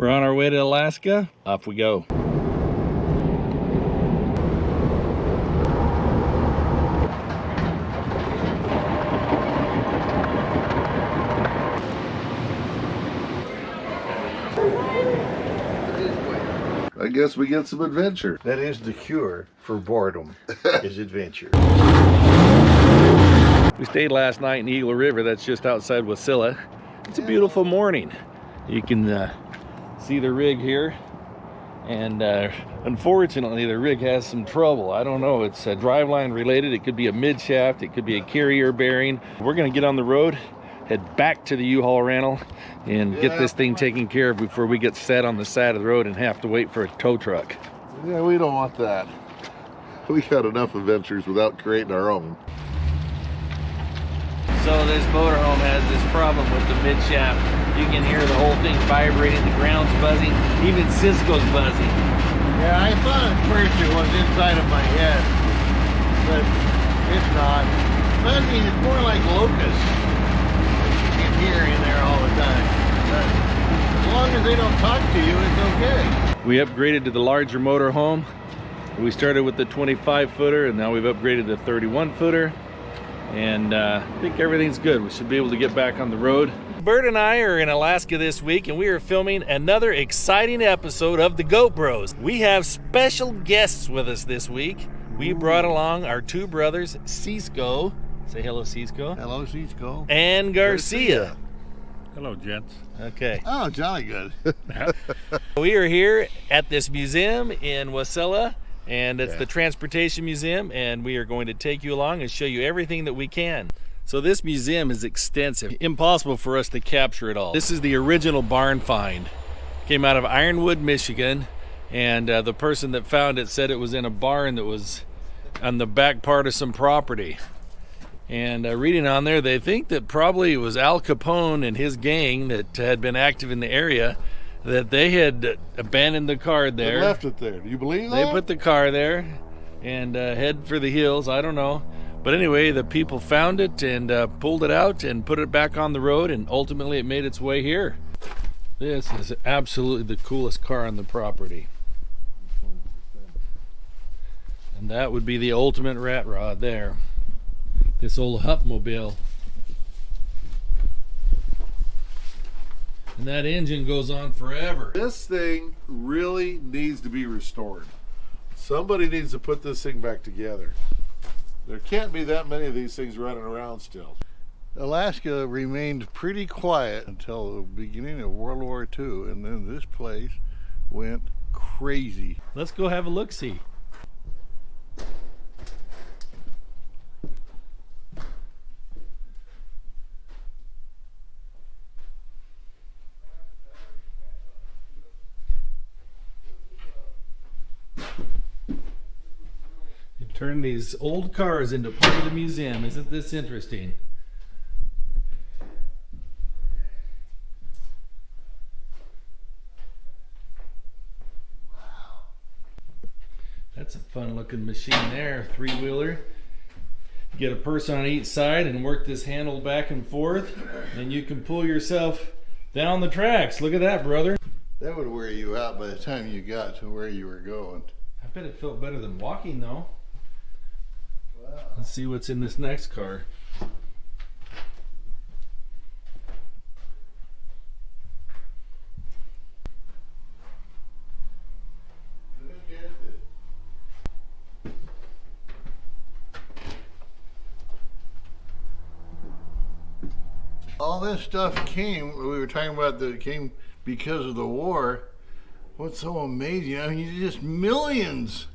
We're on our way to Alaska. Off we go. I guess we get some adventure. That is the cure for boredom, is adventure. We stayed last night in Eagle River, that's just outside Wasilla. It's a beautiful morning. You can see the rig here, and unfortunately the rig has some trouble. I don't know, it's driveline related. It could be a midshaft, it could be a carrier bearing. We're gonna get on the road, head back to the U-Haul rental, and get this thing taken care of before we get set on the side of the road and have to wait for a tow truck. Yeah, we don't want that. We got enough adventures without creating our own. So this motorhome has this problem with the midshaft. You can hear the whole thing vibrating, the ground's buzzing, even Cisco's buzzing. Yeah, I thought at first it was inside of my head, but it's not. Buzzing is more like locusts that you can hear in there all the time. But as long as they don't talk to you, it's okay. We upgraded to the larger motorhome. We started with the 25-footer, and now we've upgraded to the 31-footer. And I think everything's good. We should be able to get back on the road. Bert and I are in Alaska this week, and we are filming another exciting episode of the Goat Bros. We have special guests with us this week. We brought along our two brothers, Cisco. Say hello, Cisco. Hello, Cisco. And Garcia. Hello, gents. Okay. Oh, jolly good. We are here at this museum in Wasilla. And it's the Transportation Museum, and we are going to take you along and show you everything that we can. So this museum is extensive. Impossible for us to capture it all. This is the original barn find. Came out of Ironwood, Michigan, and the person that found it said it was in a barn that was on the back part of some property. And reading on there, they think that probably it was Al Capone and his gang that had been active in the area, that they had abandoned the car there. They left it there. Do you believe that? They put the car there and head for the hills. I don't know. But anyway, the people found it and pulled it out and put it back on the road, and ultimately it made its way here. This is absolutely the coolest car on the property. And that would be the ultimate rat rod there. This old Hupmobile. And that engine goes on forever. This thing really needs to be restored. Somebody needs to put this thing back together. There can't be that many of these things running around still. Alaska remained pretty quiet until the beginning of World War II, and then this place went crazy. Let's go have a look-see. Turn these old cars into part of the museum. Isn't this interesting? Wow. That's a fun looking machine there, three-wheeler. Get a person on each side and work this handle back and forth, and you can pull yourself down the tracks. Look at that, brother. That would wear you out by the time you got to where you were going. I bet it felt better than walking though. Let's see what's in this next car. All this stuff came, we were talking about that it came because of the war. What's so amazing, I mean, just millions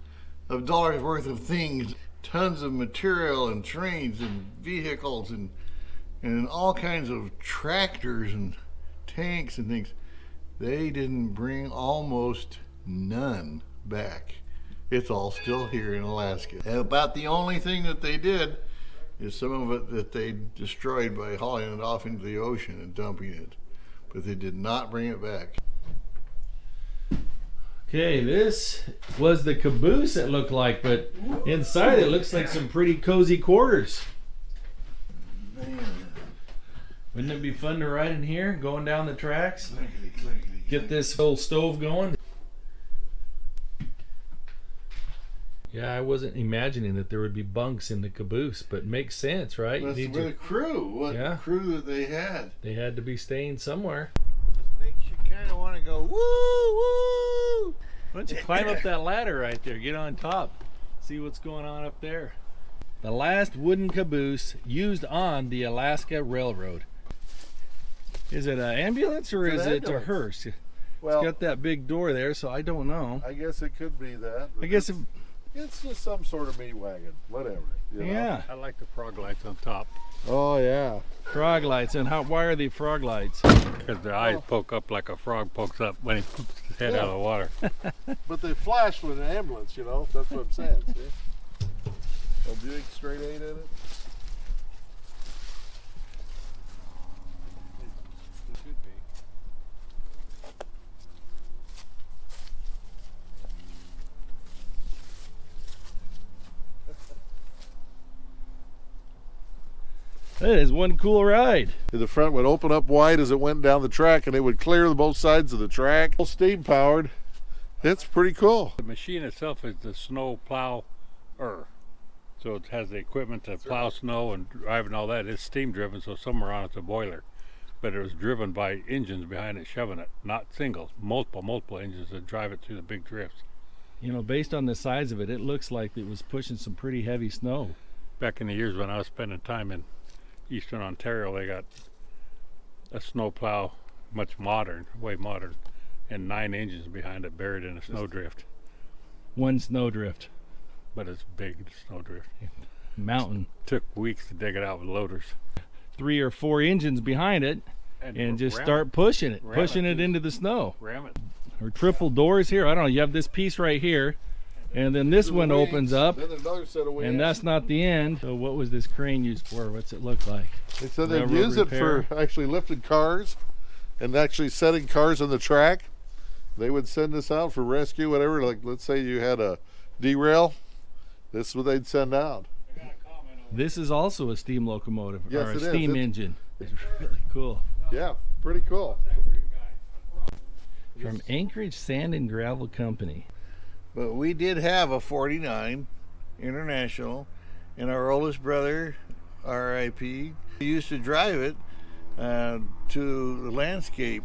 of dollars worth of things. Tons of material and trains and vehicles and all kinds of tractors and tanks and things. They didn't bring almost none back. It's all still here in Alaska. And about the only thing that they did is some of it that they destroyed by hauling it off into the ocean and dumping it. But they did not bring it back. Okay, this was the caboose it looked like, but inside it looks like some pretty cozy quarters. Man. Wouldn't it be fun to ride in here, going down the tracks? Get this whole stove going. Yeah, I wasn't imagining that there would be bunks in the caboose, but it makes sense, right? That's with the crew. What crew that they had. They had to be staying somewhere. It makes you kind of want to go, woo, woo! Why don't you climb up that ladder right there, get on top, see what's going on up there. The last wooden caboose used on the Alaska Railroad. Is it an ambulance or is it a hearse? Well, it's got that big door there, so I don't know. I guess it could be that. I guess it's just some sort of meat wagon, whatever. You know? Yeah. I like the frog lights on top. Oh yeah. Frog lights, and why are they frog lights? Because their eyes poke up like a frog pokes up when he poops his head out of the water. But they flash with an ambulance, you know. That's what I'm saying. See? A big straight 8 in it. It should be. That is one cool ride. The front would open up wide as it went down the track, and it would clear both sides of the track. Steam powered. It's pretty cool. The machine itself is the snow plower. So it has the equipment to plow snow and drive and all that. It's steam driven, so somewhere on it's a boiler. But it was driven by engines behind it shoving it, not singles, multiple engines that drive it through the big drifts. You know, based on the size of it, it looks like it was pushing some pretty heavy snow. Back in the years when I was spending time in Eastern Ontario, they got a snow plow, much modern, way modern, and 9 engines behind it buried in a snowdrift. One snowdrift. But it's big snowdrift. Mountain. Took weeks to dig it out with loaders. 3 or 4 engines behind it and just start pushing it, into the snow. Ram it. Or triple doors here. I don't know. You have this piece right here, and then this one opens up, Then another set of wings. and that's not the end. So what was this crane used for? What's it look like? They said they'd Railroad use it repair. for actually lifting cars and actually setting cars on the track. They would send this out for rescue, whatever. Like, let's say you had a derail. This is what they'd send out. This is also a steam locomotive, Yes, or a it is. steam engine. It's really cool. Yeah, pretty cool. From Anchorage Sand and Gravel Company. But we did have a 49 International, and our oldest brother, R.I.P., used to drive it to the landscape.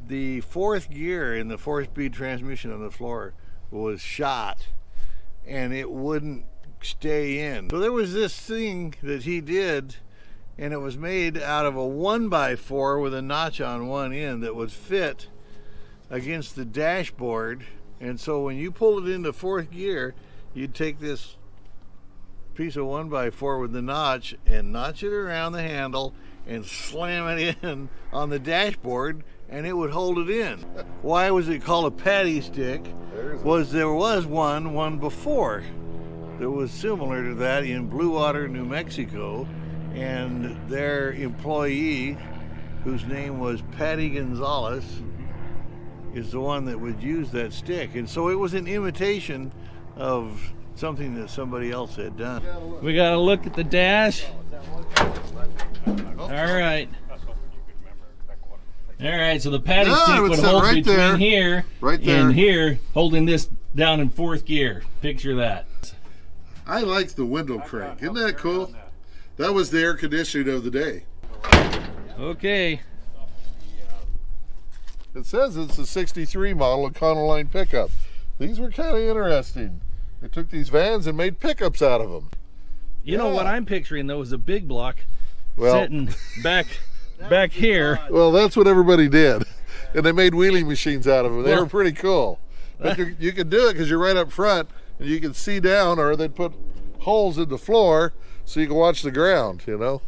The 4th gear in the 4-speed transmission on the floor was shot, and it wouldn't stay in. So there was this thing that he did, and it was made out of a 1x4 with a notch on one end that would fit against the dashboard. And so when you pulled it into 4th gear, you'd take this piece of 1x4 with the notch and notch it around the handle and slam it in on the dashboard, and it would hold it in. Why was it called a paddy stick? There was one before that was similar to that in Blue Water, New Mexico, and their employee, whose name was Patty Gonzalez, is the one that would use that stick. And so it was an imitation of something that somebody else had done. We got to look at the dash. All right. All right, so the paddy stick would hold right between there. here Right there. and here, holding this down in 4th gear. Picture that. I like the window crank. Isn't that cool? That was the air conditioning of the day. Okay. It says it's a 63 model Econoline pickup. These were kind of interesting. They took these vans and made pickups out of them. You know what I'm picturing, though, is a big block Well, sitting back here. well, that's what everybody did. And they made wheelie machines out of them. They were pretty cool. But you can do it because you're right up front and you can see down, or they'd put holes in the floor so you can watch the ground, you know?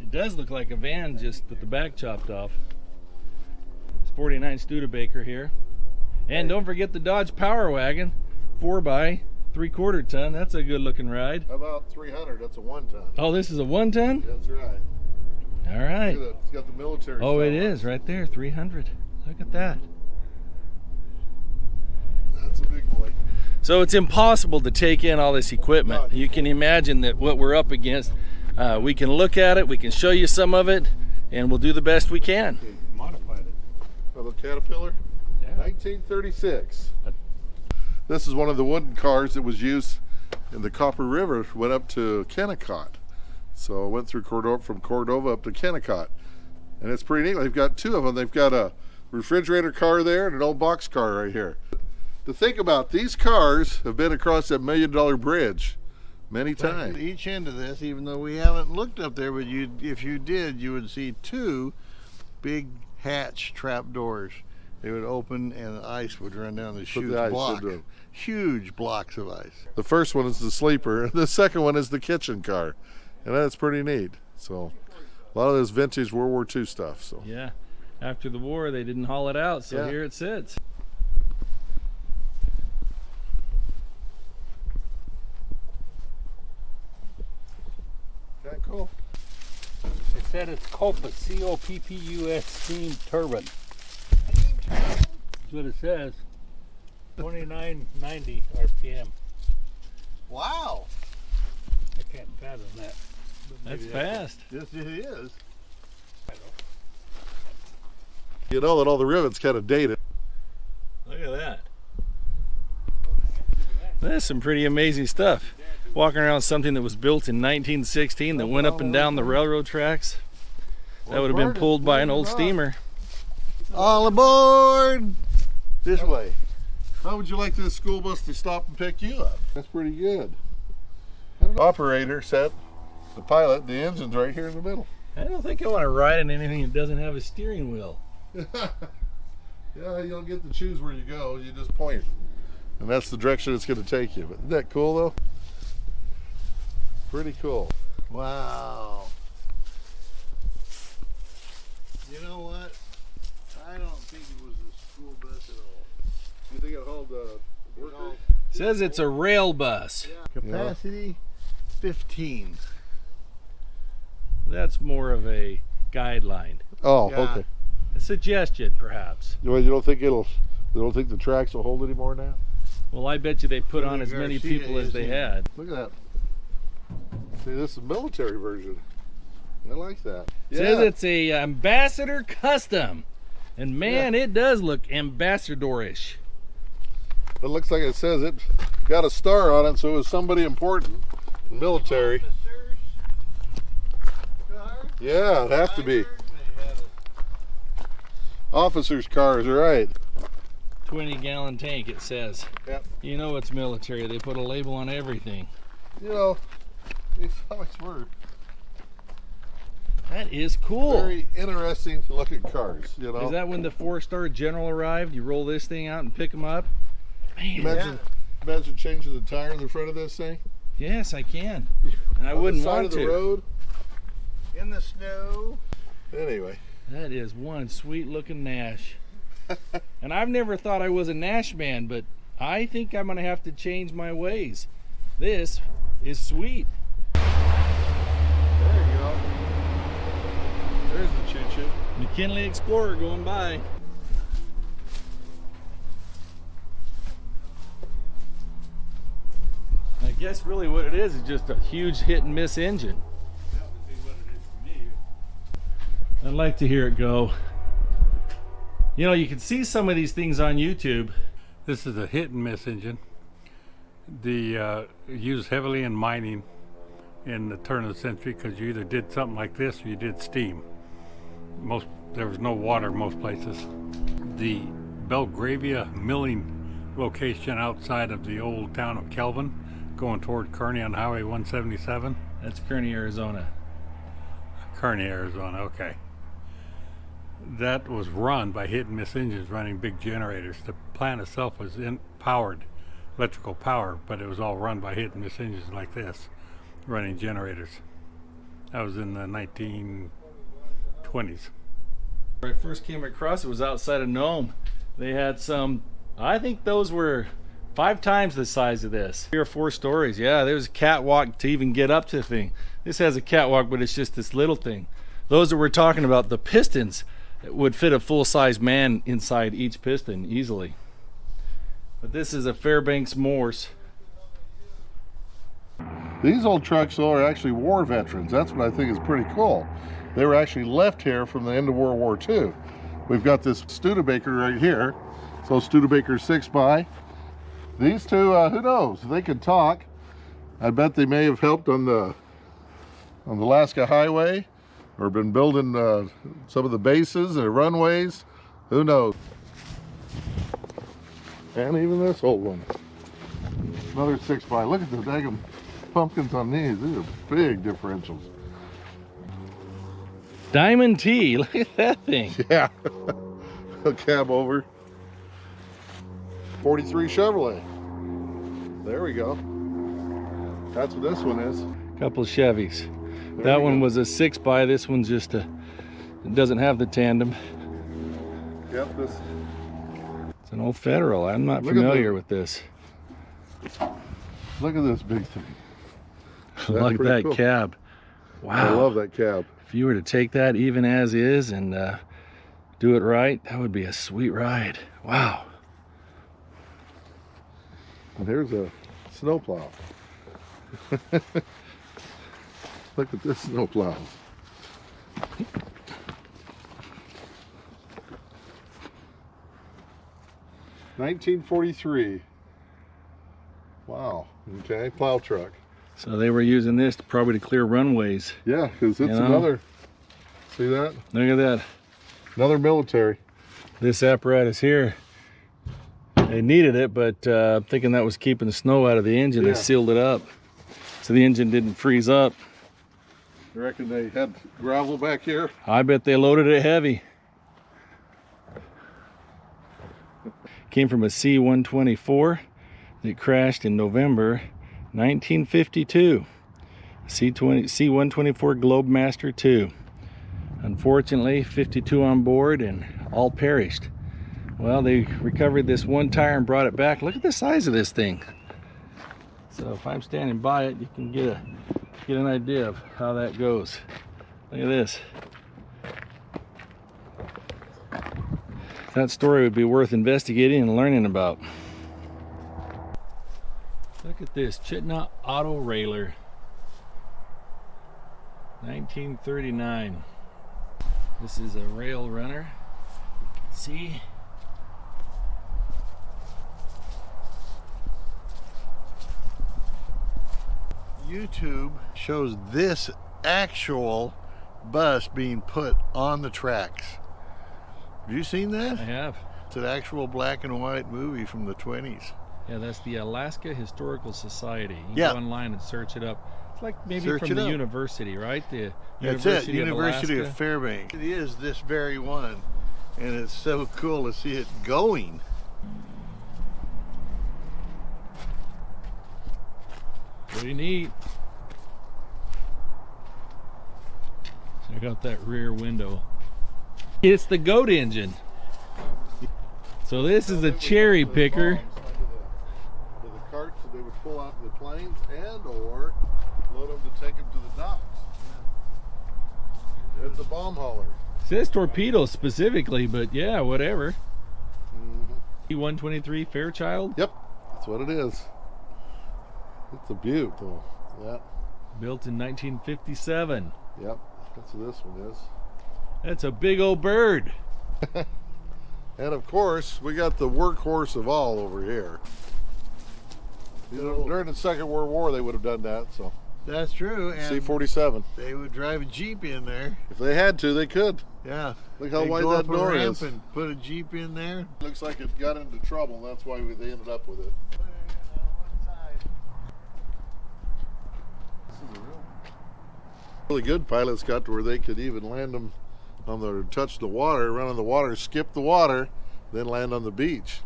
It does look like a van just with the back chopped off. It's 49 Studebaker here. And don't forget the Dodge Power Wagon, 4x3/4 ton. That's a good looking ride. About 300, that's a 1 ton. Oh, this is a 1 ton? That's right. All right. Look at that. It's got the military Oh, it style. is right there, 300. Look at that. That's a big boy. So it's impossible to take in all this equipment. You can imagine that what we're up against. We can look at it, we can show you some of it, and we'll do the best we can. Modified it. A little Caterpillar, Yeah. 1936. This is one of the wooden cars that was used in the Copper River, went up to Kennecott. So it went through from Cordova up to Kennecott. And it's pretty neat. They've got two of them. They've got a refrigerator car there and an old box car right here. To think about, these cars have been across that $1 million bridge many times. Each end of this, even though we haven't looked up there, but if you did, you would see two big hatch trap doors. They would open and the ice would run down this huge block. Huge blocks of ice. The first one is the sleeper, and the second one is the kitchen car. And that's pretty neat. So a lot of this vintage World War II stuff. So Yeah, after the war they didn't haul it out, so Yeah. here it sits. okay, cool. It said it's Coppus, C-O-P-P-U-S steam turbine. That's what it says. 2990 RPM. Wow, I can't fathom that. but That's maybe fast. yes it is. You know that all the rivets kind of dated. Look at that. That's some pretty amazing stuff. Walking around something that was built in 1916 that went up and down the railroad tracks. That would have been pulled by an old steamer. All aboard! This way. How would you like this school bus to stop and pick you up? That's pretty good. Operator set, the pilot, the engine's right here in the middle. I don't think I want to ride in anything that doesn't have a steering wheel. Yeah, you don't get to choose where you go, you just point. And that's the direction it's going to take you. But isn't that cool though? Pretty cool. Wow. You know what? I don't think it was a school bus at all. You think it hauled workers? Says it's a rail bus. Capacity 15. That's more of a guideline. Oh, Yeah. okay. A suggestion, perhaps. You don't think the tracks will hold anymore now? Well, I bet you they put on as many Garcia people as they isn't- had. Look at that. See, this is military version. I like that. Says it's a Ambassador Custom. And man, it does look ambassadorish. It looks like it says it got a star on it, so it was somebody important. Military. Yeah, it'd have to be. Officers' cars, right. 20-gallon tank, it says. Yep. You know it's military. They put a label on everything. You know, it's always worth. That is cool. Very interesting to look at cars, you know. Is that when the 4-star general arrived? You roll this thing out and pick them up? Man, Imagine changing the tire in the front of this thing. yes, I can. And I On wouldn't the side want of the to. road. In the snow. Anyway, That is one sweet-looking Nash. And I've never thought I was a Nash man, but I think I'm going to have to change my ways. This is sweet. there you go. There's the choo-choo. McKinley Explorer going by. I guess really what it is just a huge hit and miss engine. That would be what it is to me. I'd like to hear it go. You know, you can see some of these things on YouTube. This is a hit and miss engine. Used heavily in mining in the turn of the century because you either did something like this or you did steam. There was no water most places. The Belgravia milling location outside of the old town of Kelvin, going toward Kearney on Highway 177. That's Kearney, Arizona. Kearney, Arizona, okay. That was run by hit and miss engines running big generators. The plant itself was electrical power, but it was all run by hit and miss engines like this, running generators. That was in the 1920s. When I first came across it was outside of Nome. They had some, I think those were 5 times the size of this. 3 or 4 stories. Yeah, there was a catwalk to even get up to the thing. This has a catwalk, but it's just this little thing. Those that we're talking about, the pistons would fit a full-size man inside each piston easily. But this is a Fairbanks Morse. These old trucks, though, are actually war veterans. That's what I think is pretty cool. They were actually left here from the end of World War II. We've got this Studebaker right here. So Studebaker 6x. These two, who knows? They could talk. I bet they may have helped on the Alaska Highway, or been building some of the bases and runways. Who knows? And even this old one. Another 6x. Look at the daggum pumpkins on these. These are big differentials. Diamond T, look at that thing. Yeah. A cab over. 43 Chevrolet. There we go. That's what this one is. Couple of Chevys. There That we one go. was a 6x. This one's just a, it doesn't have the tandem. Yep, this. It's an old Federal. I'm not Look at familiar the- with this. Look at this big thing. Look at pretty that cool. cab. I Wow. love that cab. If you were to take that even as is and do it right, that would be a sweet ride. Wow. And here's a snowplow. Look at this snowplow. $1943. Wow. Okay, plow truck. So they were using this probably to clear runways. Yeah, because it's You know? another. See that? Look at that. Another military. This apparatus here, they needed it, but I'm thinking that was keeping the snow out of the engine. Yeah. They sealed it up so the engine didn't freeze up. I reckon they had gravel back here. I bet they loaded it heavy. Came from a C-124 that crashed in November 1952. C-124 Globemaster II. Unfortunately, 52 on board and all perished. Well, they recovered this one tire and brought it back. Look at the size of this thing. So if I'm standing by it, you can get an idea of how that goes. Look at this. That story would be worth investigating and learning about. Look at this Chitna Auto Railer, 1939. This is a rail runner. You can see. YouTube shows this actual bus being put on the tracks. Have you seen I that? have. It's an actual black and white movie from the 20s. Yeah, that's the Alaska Historical Society. You can Yeah. go online and search it up. It's like maybe Search from it the up. university, right? The That's it, University University of Fairbanks. It is this very one, and it's so cool to see it going. Pretty neat. Check out that rear window. It's the goat engine. So this is a cherry picker. To the carts that they would pull out of the planes and or load them to take them to the docks. It's a bomb hauler. It says torpedo specifically, but yeah, whatever. E-123 Fairchild, Yep, that's what it is. It's a beaut though. Yep, built in 1957. yep, that's what this one is. That's a big old bird. And of course, we got the workhorse of all over here. You know, during the Second World War, they would have done that. So That's true. And C-47. they would drive a Jeep in there. If they had to, they could. Yeah. Look how They'd wide go that up a door ramp is. and put a Jeep in there. Looks like it got into trouble. That's why they ended up with it. Really good pilots got to where they could even land them on the touch the water, run on the water, skip the water, then land on the beach.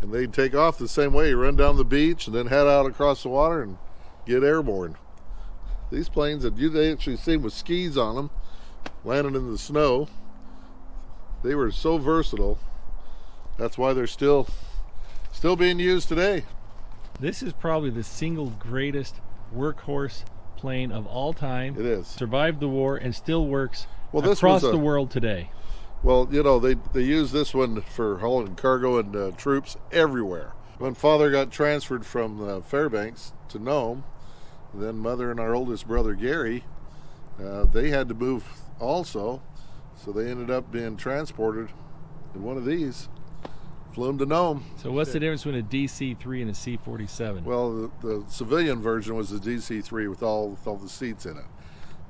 And they'd take off the same way, run down the beach and then head out across the water and get airborne. These planes that you'd actually seen with skis on them, landing in the snow, they were so versatile. That's why they're still being used today. This is probably the single greatest workhorse plane of all time. It is. Survived the war and still works Well, this across was the world today. Well, you know, they use this one for hauling cargo and troops everywhere. When Father got transferred from Fairbanks to Nome, then Mother and our oldest brother Gary, they had to move also, so they ended up being transported in one of these. Flew them to Nome. So what's the difference between a DC-3 and a C-47? Well, the civilian version was the DC-3 with all the seats in it.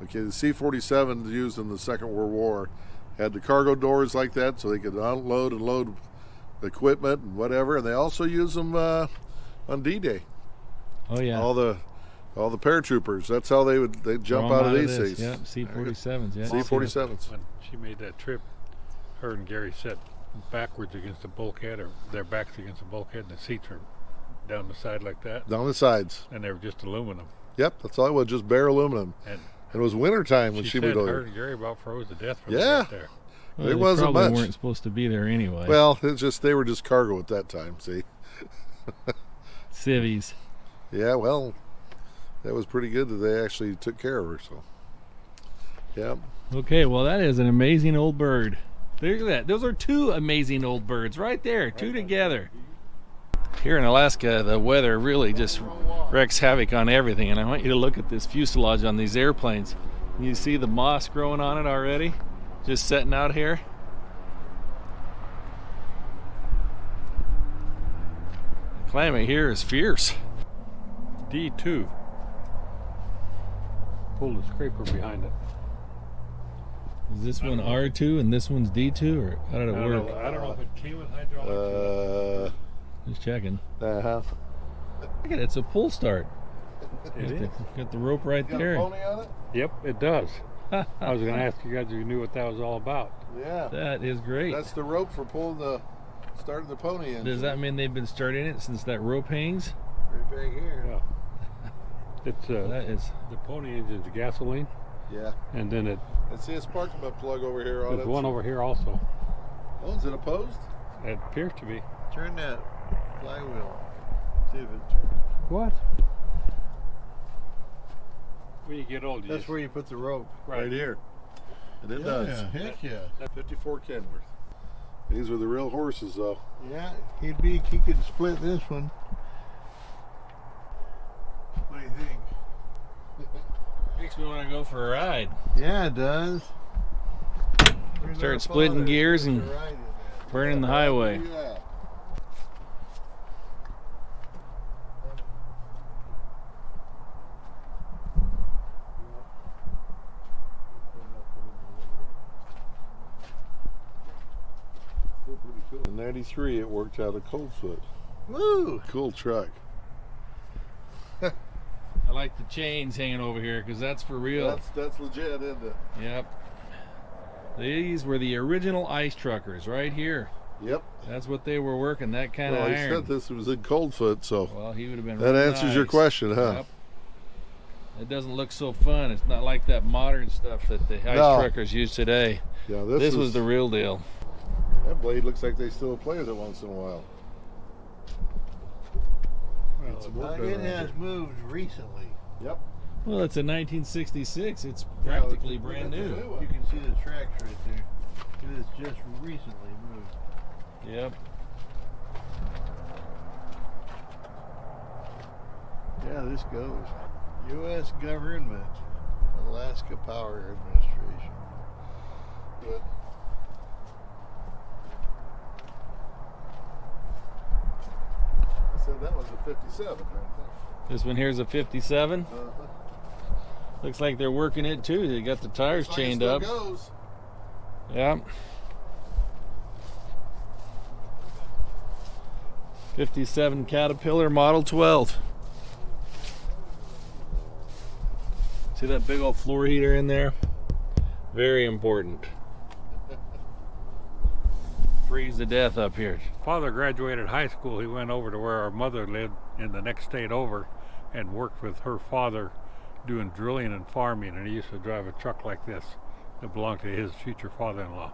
Okay, the C-47 used in the Second World War had the cargo doors like that, so they could unload and load equipment and whatever. And they also used them on D-Day. Oh yeah. All the paratroopers. That's how they'd jump out of these things. Yep, C-47s. Yeah. C-47s. When she made that trip, her and Gary sat backwards against the bulkhead, or their backs against the bulkhead, and the seats were down the side like that. Down the sides. And they were just aluminum. Yep, that's all it was, just bare aluminum. And it was wintertime when she she said moved her over. and Gary about froze to death when Yeah. they got there. Well, It they wasn't probably much. weren't supposed to be there anyway. Well, it's just they were just cargo at that time, see. Civvies. Yeah, well, that was pretty good that they actually took care of her, so. Yeah. Okay, well that is an amazing old bird. Look at that. Those are two amazing old birds right there, two together. Here in Alaska, the weather really just wreaks havoc on everything, and I want you to look at this fuselage on these airplanes. You see the moss growing on it already, just setting out here. The climate here is fierce. D2. Pull the scraper behind it. Is this one R2 and this one's D2, or how did it work? I don't know if it came with hydraulics. Just checking. Uh-huh. Look at it, it's a pull start. It is. Got the rope right Got a there. pony on it? Yep, it does. I was going to ask you guys if you knew what that was all about. Yeah. That is great. That's the rope for starting the pony engine. Does that mean they've been starting it since that rope hangs? Right back here. Yeah. It's That is. the pony engine's gasoline, Yeah. and then And see a spark plug over here on it. there's one over here also. Oh, is it opposed? It appears to be. Turn that flywheel. See if it turns. What? When you get old, you That's just, where you put the rope. Right here. And it does. Heck yeah. 54 Kenworth. These are the real horses, though. Yeah, he could split this one. What do you think? Makes me want to go for a ride. Yeah, it does. Where's Start our splitting father? gears and There's a ride in that. burning the highway. Yeah. In 93, it worked out of Coldfoot. Woo! Cool truck. I like the chains hanging over here because that's for real. That's legit, isn't it? Yep. These were the original ice truckers right here. Yep. That's what they were working, that kind Well, of he iron. said this was in Coldfoot, so Well, he would have been that running answers your ice. question, huh? Yep. It doesn't look so fun. It's not like that modern stuff that the ice No. truckers use today. Yeah, This was the real deal. That blade looks like they still play with it once in a while. Get some work done It around has here. moved recently. Yep. Well, it's a 1966. It's practically brand new. You can see the tracks right there. It has just recently moved. Yep. Yeah, this goes. U.S. Government, Alaska Power Administration. Good. I said that was a 57 right This one here's a 57. there. Looks like they're working it too. They got the tires Looks like it chained still up. Goes. Yep. 57 Caterpillar Model 12. See that big old floor heater in there? Very important. Freeze to death up here. Father graduated high school. He went over to where our mother lived in the next state over and worked with her father doing drilling and farming, and he used to drive a truck like this that belonged to his future father-in-law.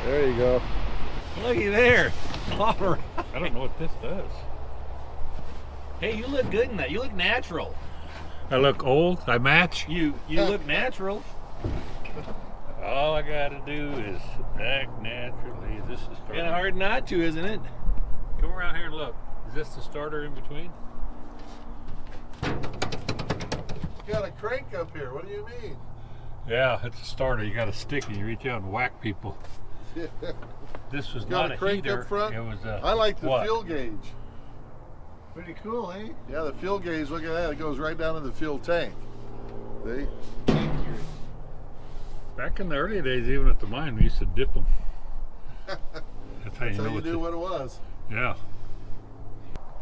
There you go. Looky there. All right. I don't know what this does. Hey, you look good in that. You look natural. I look old. I match. You look natural. All I gotta do is act naturally. This is Kind of hard not to, isn't it? Come around here and look. Is this the starter in between? You got a crank up here. What do you mean? Yeah, it's a starter. You got a stick and you reach out and whack people. This was Got not a a crank heater. up front? It was a. I like the what? fuel gauge. Pretty cool, eh? Yeah, the fuel gauge, look at that. It goes right down in the fuel tank. See? Back in the early days, even at the mine, we used to dip them. That's how you So know you it's knew what it was. Yeah.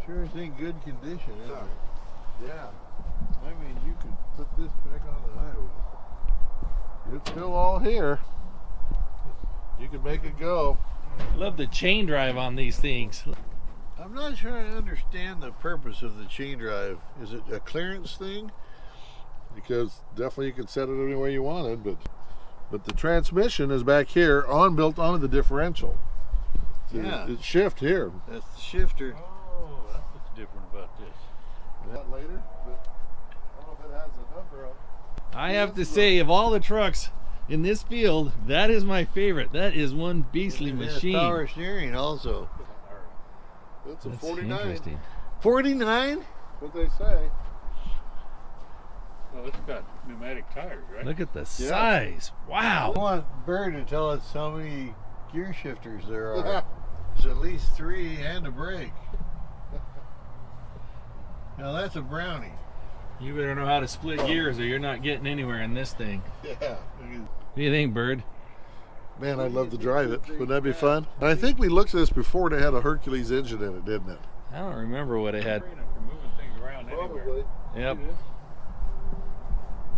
Sure is in good condition, isn't it? Yeah. I mean, you could put this back on the highway. It's still all here. You can make it go. Love the chain drive on these things. I'm not sure I understand the purpose of the chain drive. Is it a clearance thing? Because definitely you can set it any way you wanted, but the transmission is back here built onto the differential. So Yeah. It's shift here. That's the shifter. Oh, that's what's different about this. That later, but I don't know if it has a number on it. I have to say, of all the trucks in this field, that is my favorite. That is one beastly It has machine. power steering also. It's a That's 49. interesting. 49? What they say. Well, it's got pneumatic tires, right? Look at the size. I Wow. want Bird to tell us how many gear shifters there are. There's at least 3 and a brake. Now that's a brownie. You better know how to split gears or you're not getting anywhere in this thing. Yeah. What do you think, Bird? Man, I'd love to drive it. Wouldn't that be fun? And I think we looked at this before and it had a Hercules engine in it, didn't it? I don't remember what it had. For moving things around anywhere. Yep.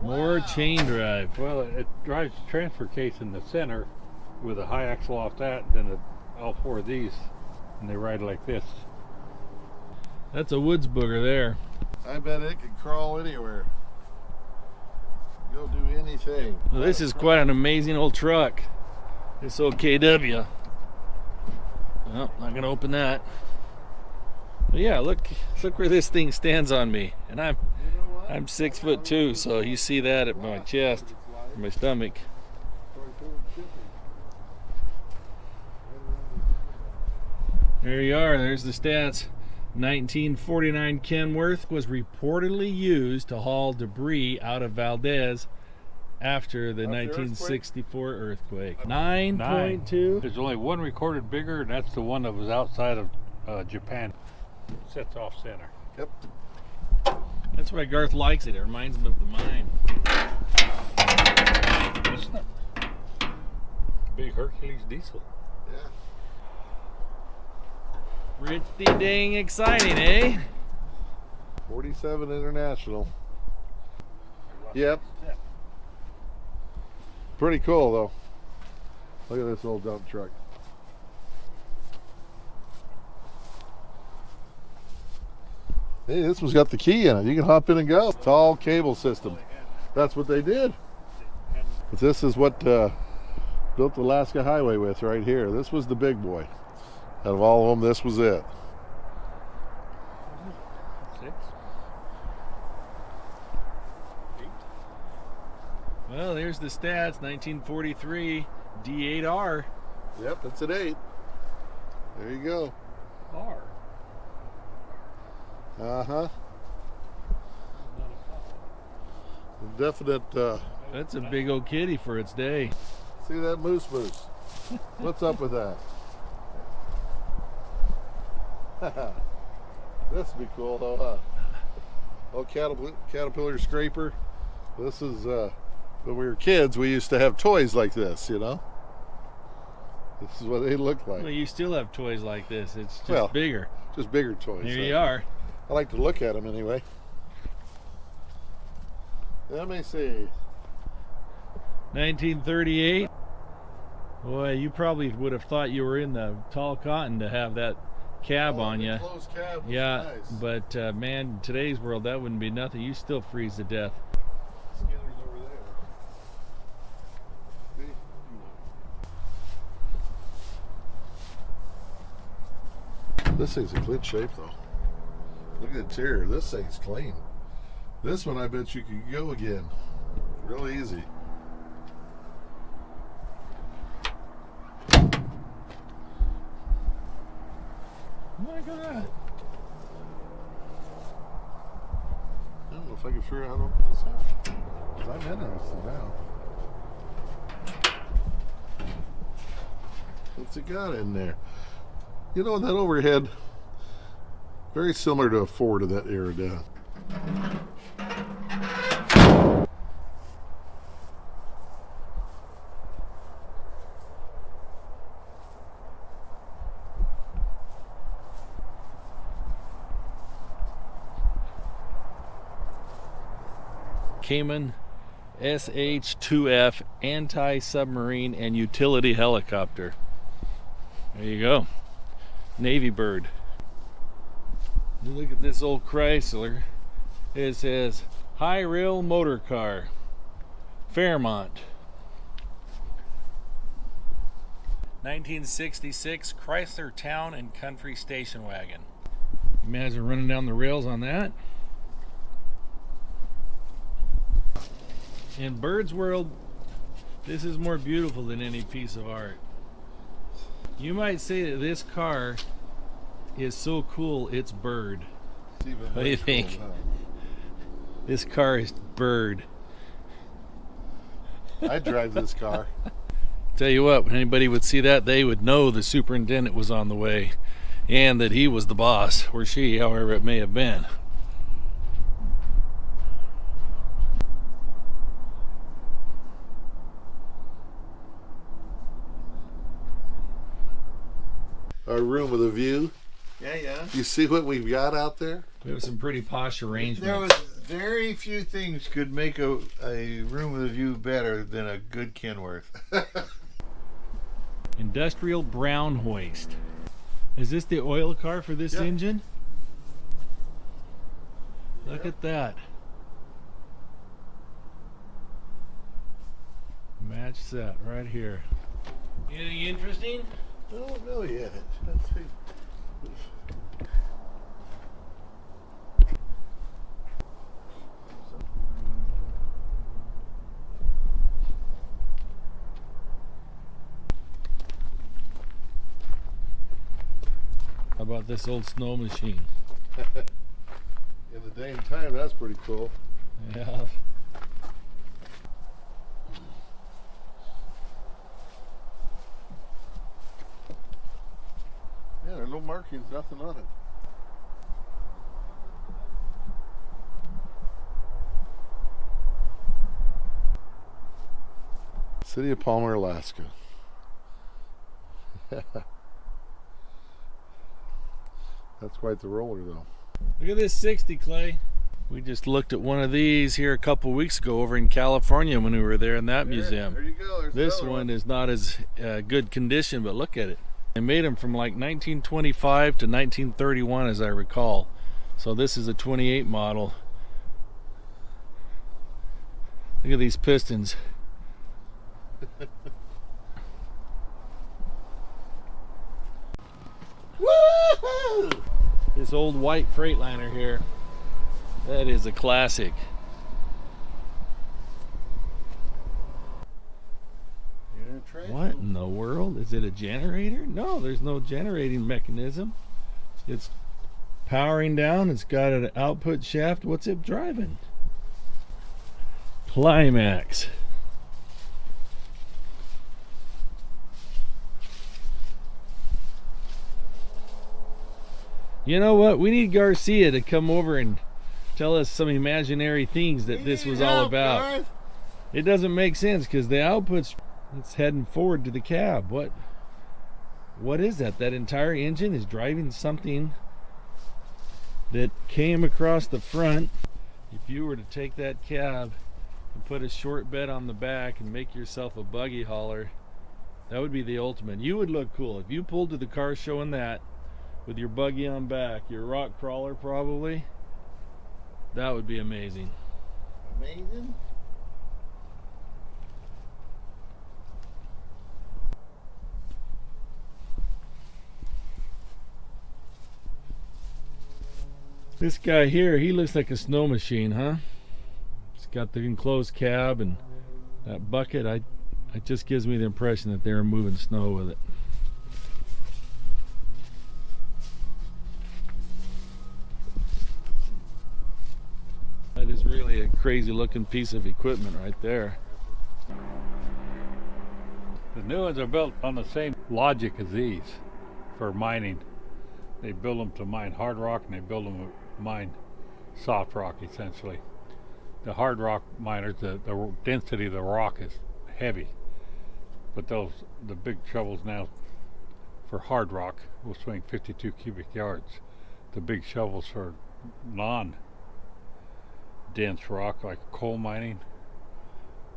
More chain drive. Well, it drives the transfer case in the center with a high axle off that, then all 4 of these, and they ride like this. That's a woods booger there. I bet it could crawl anywhere. Go do anything. Well, this is quite an amazing old truck. This old KW. Well, not gonna open that. But yeah, look where this thing stands on me, and I'm 6'2", so you see that at my chest, my stomach. There you are. There's the stats. 1949 Kenworth was reportedly used to haul debris out of Valdez after the 1964 earthquake. 9.2. There's only one recorded bigger, and that's the one that was outside of Japan. Sets off center. Yep. That's why Garth likes it. It reminds him of the mine. It's not big Hercules diesel. Yeah. Pretty dang exciting, eh? 47 International. Yep. Pretty cool though. Look at this old dump truck. Hey, this one's got the key in it. You can hop in and go. It's all cable system. That's what they did. But this is what built the Alaska Highway with right here. This was the big boy. Out of all of them, this was it. 6, 8. Well, there's the stats. 1943 D8R. Yep, it's an 8. There you go. R. Uh-huh. Definite, That's a big old kitty for its day. see that moose? What's up with that? This would be cool though, huh? Oh, Caterpillar scraper. This is, when we were kids, we used to have toys like this, you know? This is what they look like. Well, you still have toys like this. It's just Well, bigger. Just bigger toys. Here you are. I like to look at them anyway. Let me see. 1938. Boy, you probably would have thought you were in the tall cotton to have that cab on you. Closed cab was Yeah, nice. but man, in today's world, that wouldn't be nothing. You still freeze to death. Skinner's over there. See? This thing's in good shape though. Look at the interior. This thing's clean. This one, I bet you could go again. Real easy. Look at that. I don't know if I can figure out how to open this up. 'Cause I'm interested now. What's it got in there? You know, that overhead, very similar to a Ford of that era down. Cayman SH-2F anti-submarine and utility helicopter. There you go. Navy bird. You look at this old Chrysler. It says high rail motor car, Fairmont. 1966 Chrysler Town and Country station wagon. Imagine running down the rails on that. In Bird's world, this is more beautiful than any piece of art. You might say that this car is so cool it's Bird. What do you think? This car is Bird. I'd drive this car. Tell you what, when anybody would see that, they would know the superintendent was on the way and that he was the boss, or she, however it may have been. Our room with a view. Yeah. You see what we've got out there? We have some pretty posh arrangements. There was very few things could make a room with a view better than a good Kenworth. Industrial brown hoist. Is this the oil car for this engine? Look at that. Match set right here. Anything interesting? I don't know yet. Let's see. How about this old snow machine? In the day and time, that's pretty cool. Yeah. Yeah, there are no markings, nothing on it. City of Palmer, Alaska. That's quite the roller, though. Look at this 60, Clay. We just looked at one of these here a couple weeks ago over in California when we were there in that museum. There you go. There's This another one is not as good condition, but look at it. They made them from like 1925 to 1931, as I recall. So this is a 28 model. Look at these pistons. Woohoo! This old white Freightliner here. That is a classic. What in the world? Is it a generator? No, there's no generating mechanism. It's powering down. It's got an output shaft. What's it driving? Climax. You know what? We need Garcia to come over and tell us some imaginary things that this was all about. It doesn't make sense because the output's it's heading forward to the cab. What is that? That entire engine is driving something that came across the front. If you were to take that cab and put a short bed on the back and make yourself a buggy hauler, that would be the ultimate. You would look cool if you pulled to the car show in that with your buggy on back, your rock crawler probably. That would be amazing. Amazing? This guy here, he looks like a snow machine, huh? got the enclosed cab, and that bucket, it just gives me the impression that they're moving snow with it. That is really a crazy looking piece of equipment right there. The new ones are built on the same logic as these for mining. They build them to mine hard rock, and they build them to mine soft rock, essentially. The hard rock miners, the density of the rock is heavy, but the big shovels now for hard rock will swing 52 cubic yards. The big shovels for non-dense rock, like coal mining,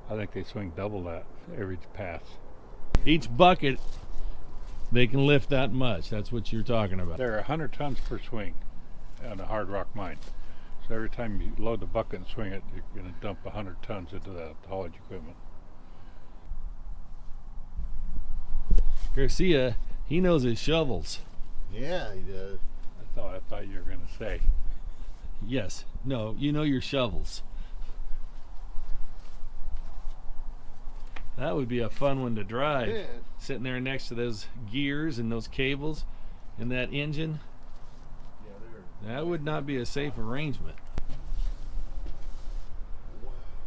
I think they swing double that every pass. Each bucket, they can lift that much. That's what you're talking about. They're 100 tons per swing on a hard rock mine. So every time you load the bucket and swing it, you're going to dump 100 tons into the haulage equipment. Garcia, he knows his shovels. Yeah, he does. That's all I thought you were going to say. Yes. No, you know your shovels. That would be a fun one to drive. Yeah. Sitting there next to those gears and those cables and that engine. That would not be a safe arrangement.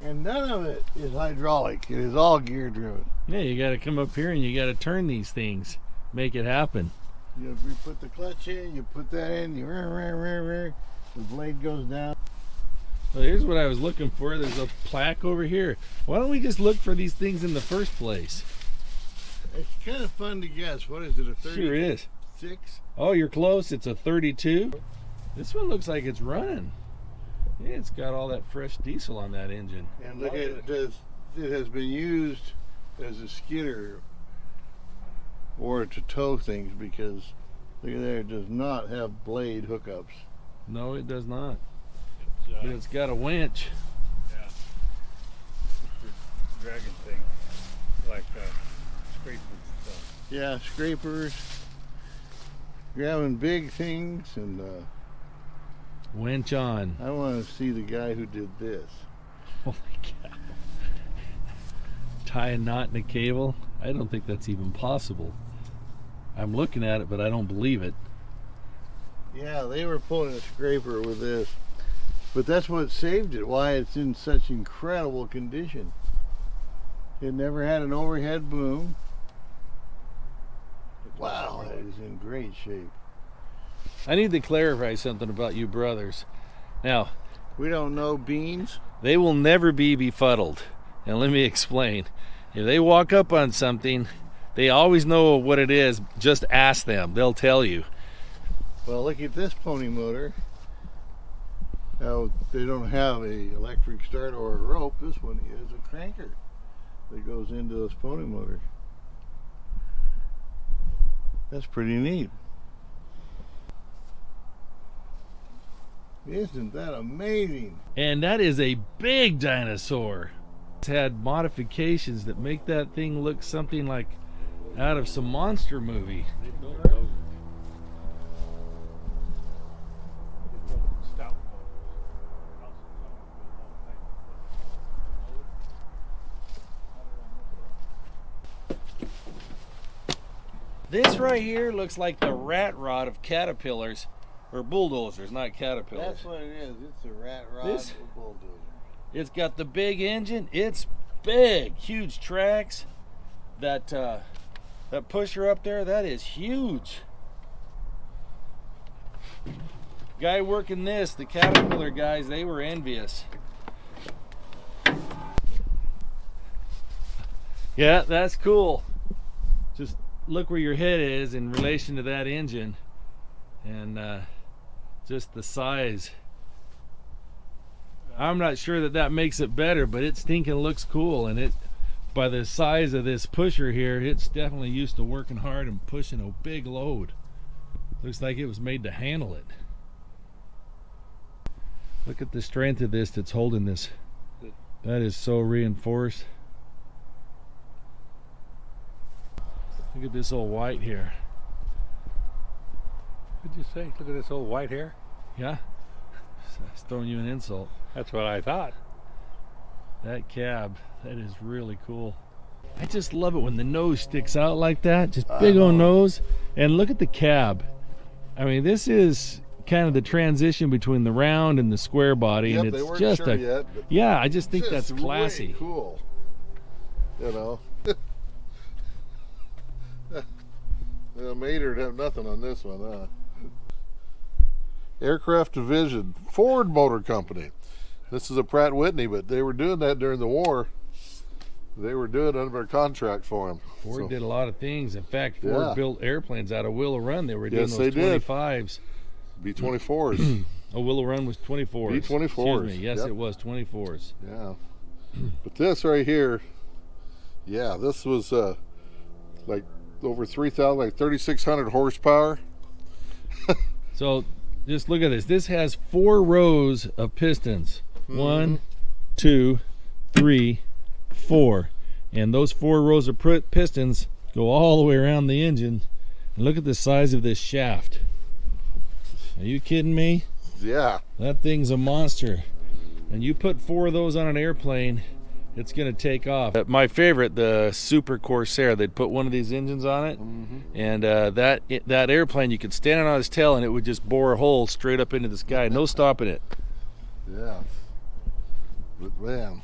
And none of it is hydraulic. It is all gear driven. Yeah, you got to come up here and you got to turn these things, make it happen. You put the clutch in, you put that in, the blade goes down. Well, here's what I was looking for. There's a plaque over here. Why don't we just look for these things in the first place? It's kind of fun to guess. What is it, a 36? Sure is. Oh, you're close. It's a 32. This one looks like it's running. Yeah, it's got all that fresh diesel on that engine. And look at it. It has been used as a skidder or to tow things, because look at there, it does not have blade hookups. No, it does not. But it's got a winch. Yeah. It's a dragon thing, like scrapers and stuff. Yeah, scrapers, grabbing big things, and Winch on. I want to see the guy who did this. Holy cow. Tie a knot in a cable? I don't think that's even possible. I'm looking at it, but I don't believe it. Yeah, they were pulling a scraper with this. But that's what saved it, why it's in such incredible condition. It never had an overhead boom. Wow, it is in great shape. I need to clarify something about you brothers. Now, We don't know beans. they will never be befuddled. And let me explain. If they walk up on something, they always know what it is. Just ask them. They'll tell you. Well, look at this pony motor. Now, they don't have a electric start or a rope. This one is a cranker that goes into this pony motor. That's pretty neat. Isn't that amazing? And that is a big dinosaur. It's had modifications that make that thing look something like out of some monster movie. They built those. They built stout motors. This right here looks like the rat rod of caterpillars, or bulldozers, not caterpillars. That's what it is. It's a rat rod This- with bulldozer. It's got the big engine. It's big, huge tracks. That pusher up there, that is huge. Guy working this, the Caterpillar guys, they were envious. Yeah, that's cool. Just look where your head is in relation to that engine, and just the size. I'm not sure that makes it better, but it stinking looks cool, and it, by the size of this pusher here, it's definitely used to working hard and pushing a big load. Looks like it was made to handle it. Look at the strength of this that's holding this. That is so reinforced. Look at this old white here. What'd you say? Look at this old white hair. Yeah? It's throwing you an insult. That's what I thought. That cab, that is really cool. I just love it when the nose sticks out like that, just big old nose. And look at the cab. I mean, this is kind of the transition between the round and the square body, Yep, and they it's weren't just sure yet, but yeah, I just think that's just classy. way cool. You know. Mater didn't have nothing on this one, huh? Aircraft Division, Ford Motor Company. This is a Pratt Whitney, but they were doing that during the war. They were doing it under a contract for them. Ford did a lot of things. In fact, Ford built airplanes out of Willow Run. They were doing those they did. 25s. B-24s. Oh, Willow Run was 24s. B-24s. Excuse me. Yes, Yep. it was 24s. Yeah. But this right here, yeah, this was like over 3,000, like 3,600 horsepower. So just look at this. This has 4 rows of pistons. 1, 2, 3, 4. And those 4 rows of pistons go all the way around the engine. And look at the size of this shaft. Are you kidding me? Yeah. That thing's a monster. And you put 4 of those on an airplane, it's going to take off. My favorite, the Super Corsair, they'd put one of these engines on it, and that airplane, you could stand it on its tail and it would just bore a hole straight up into the sky. No stopping it. Yeah. But man.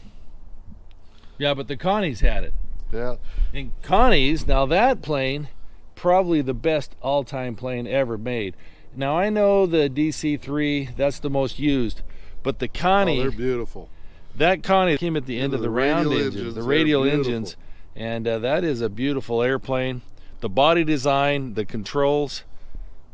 Yeah, but the Connie's had it. Yeah. And Connie's, now that plane, probably the best all-time plane ever made. Now I know the DC-3, that's the most used, but the Connie, they're beautiful. That Connie came at the end of the round radial engines, engines, the they're radial beautiful. engines, and that is a beautiful airplane. The body design, the controls,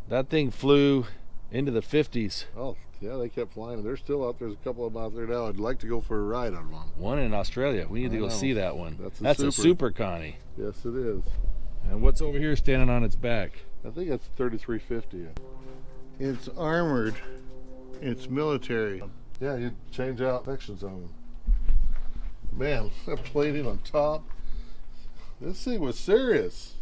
that thing flew into the 50s. Oh, yeah, they kept flying. They're still out there. There's a couple of them out there now. I'd like to go for a ride on one. One in Australia. We need to go know. see that one. That's a super Connie. Yes, it is. And what's over here standing on its back? I think that's 3350. It's armored. It's military. Yeah, you change out sections on them. Man, that plating on top. This thing was serious.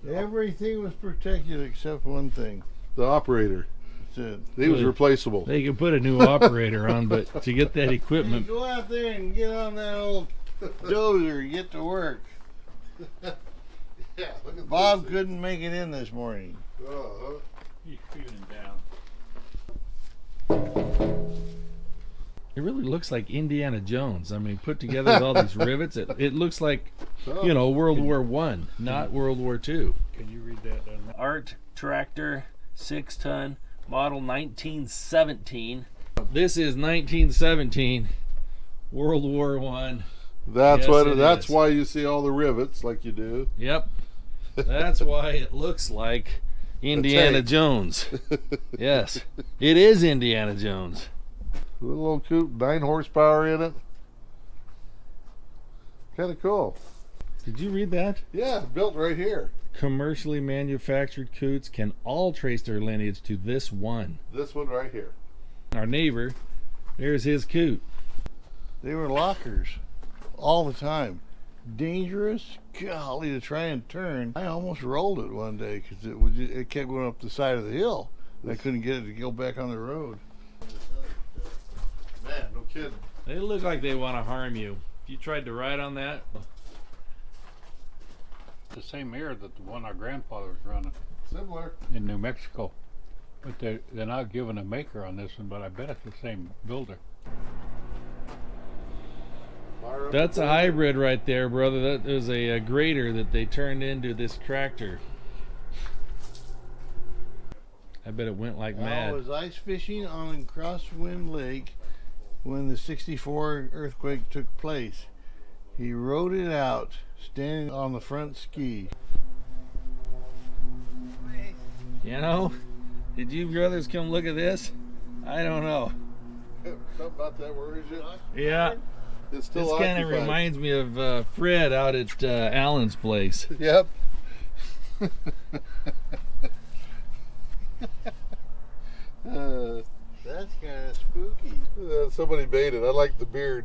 Everything was protected except one thing. The operator. That's it. He was replaceable. They could put a new operator on, but to get that equipment. Go out there and get on that old dozer and get to work. Yeah, look at Bob this. couldn't make it in this morning. He's feeling down. It really looks like Indiana Jones. I mean, put together with all these rivets, it looks like, you know, World War I, not World War II. Can you read that down there? Art tractor, 6-ton, model 1917. This is 1917, World War I. That's Yes, what. it That's is. why you see all the rivets like you do. Yep. That's why it looks like Indiana tank. Jones. Yes, it is Indiana Jones. Little old coupe, 9 horsepower in it. Kind of cool. Did you read that? Yeah, built right here. Commercially manufactured coots can all trace their lineage to this one. This one right here. Our neighbor, there's his coot. They were lockers all the time. Dangerous, golly, to try and turn. I almost rolled it one day because it kept going up the side of the hill. I couldn't get it to go back on the road. Man, no kidding. They look like they want to harm you. If you tried to ride on that, The same air that the one our grandfather was running Similar. in New Mexico. But they're not giving a maker on this one, but I bet it's the same builder. Fire up that's the a boiler. hybrid right there, brother. That was a grader that they turned into this tractor. I bet it went like I mad. was ice fishing on Crosswind Lake when the '64 earthquake took place. He rode it out standing on the front ski. You know, did you brothers come look at this? I don't know. Something about that worries you? Yeah, It's still this kind of occupied. reminds me of Fred out at Alan's place. Yep. That's kind of spooky. Somebody made it. I like the beard.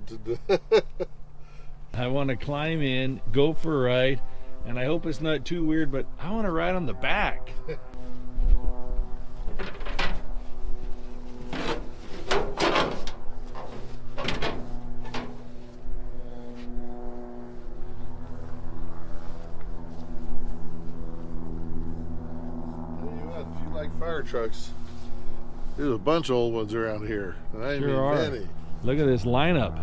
I want to climb in, go for a ride, and I hope it's not too weird, but I want to ride on the back. fire trucks. There's a bunch of old ones around here. And I Sure mean are. many. Look at this lineup.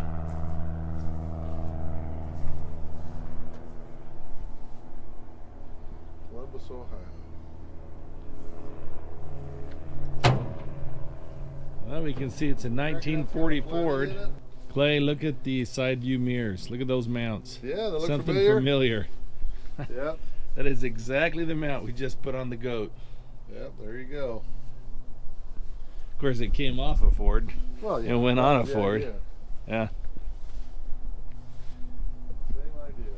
Columbus, Ohio. Well, we can see it's a 1940 Ford. Clay, look at the side view mirrors. Look at those mounts. Yeah, they look Something familiar. familiar. Yep. That is exactly the mount we just put on the goat. Yep, there you go. Of course, it came off a Ford Well, yeah. and went on a Yeah, Ford. yeah. Yeah. Same idea.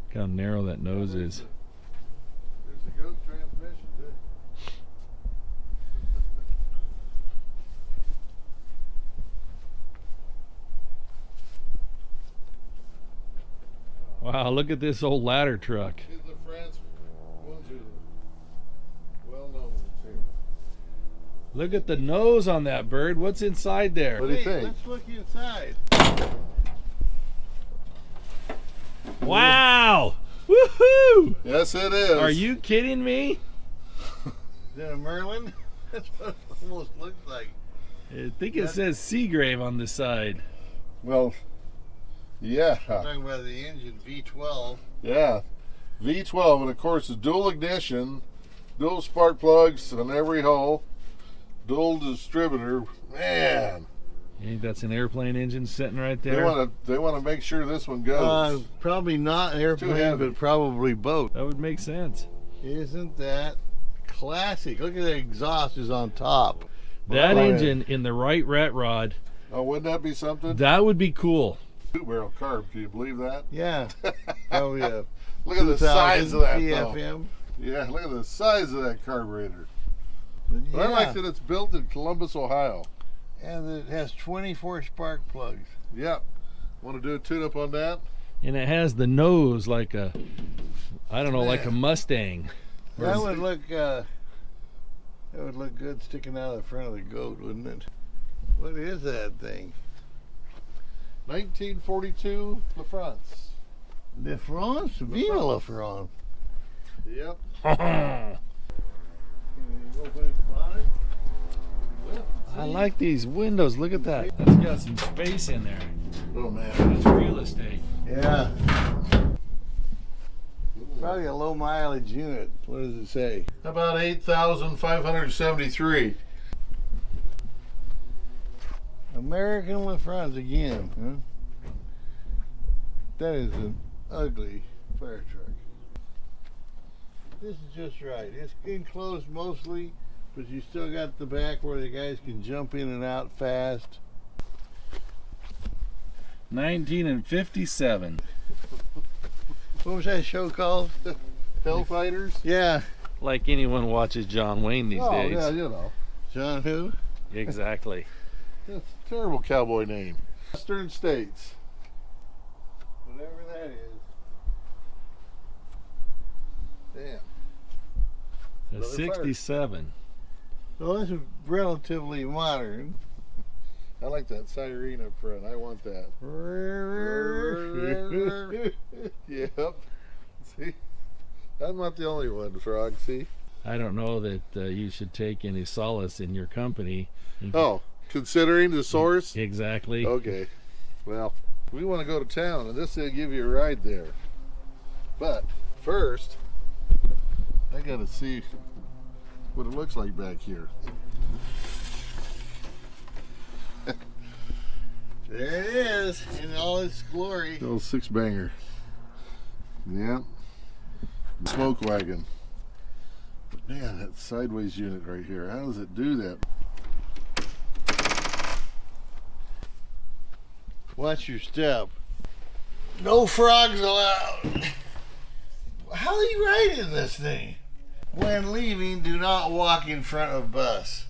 Look how narrow that nose is. There's the goat transmission, too. Wow, look at this old ladder truck. These are the France ones are well known ones here. Look at the nose on that bird. What's inside there? What do you Hey, think? let's look inside. Wow! Woohoo! Yes, it is. Are you kidding me? Is that a Merlin? That's what it almost looks like. I think it says Seagrave on the side. Well, yeah. I'm talking about the engine V12. Yeah. V12, and of course, it's dual ignition, dual spark plugs on every hole, dual distributor. Man, You think that's an airplane engine sitting right they there? want to make sure this one goes. Probably not airplane, heavy. but probably boat. That would make sense. Isn't that classic? Look at the exhaust is on top. That Well, engine in the right rat rod, Oh, wouldn't that be something? that would be cool. Two-barrel carb. Can you believe that? Yeah. Probably a Look at the size of that, though. PFM. Yeah, look at the size of that carburetor. But I Yeah. like that it's built in Columbus, Ohio. And it has 24 spark plugs. Yep. Want to do a tune-up on that? And it has the nose like a, I don't know, like a Mustang. That would look good sticking out of the front of the goat, wouldn't it? What is that thing? 1942 La France. La France? Vive la France. Yep. I like these windows. Look at that. That's got some space in there. Oh man. It's real estate. Yeah. Probably a low mileage unit. What does it say? How about 8,573? American La France again, huh? That is an ugly fire truck. This is just right. It's enclosed mostly, but you still got the back where the guys can jump in and out fast. 1957. What was that show called? Hellfighters? Yeah. Like anyone watches John Wayne these days. yeah, you know. John who? Exactly. That's a terrible cowboy name. Western States. Whatever that is. Damn. A Another 67. Well, this is relatively modern. I like that siren up front. I want that. Yep. See? I'm not the only one, Frog. See? I don't know that you should take any solace in your company. Oh, considering the source? Exactly. Okay. Well, we want to go to town, and this will give you a ride there. But first, I got to see what it looks like back here. There it is in all its glory. The old six-banger. Yeah. Smoke wagon. But man, that sideways unit right here, how does it do that? Watch your step. No frogs allowed. How are you riding this thing? When leaving, do not walk in front of bus.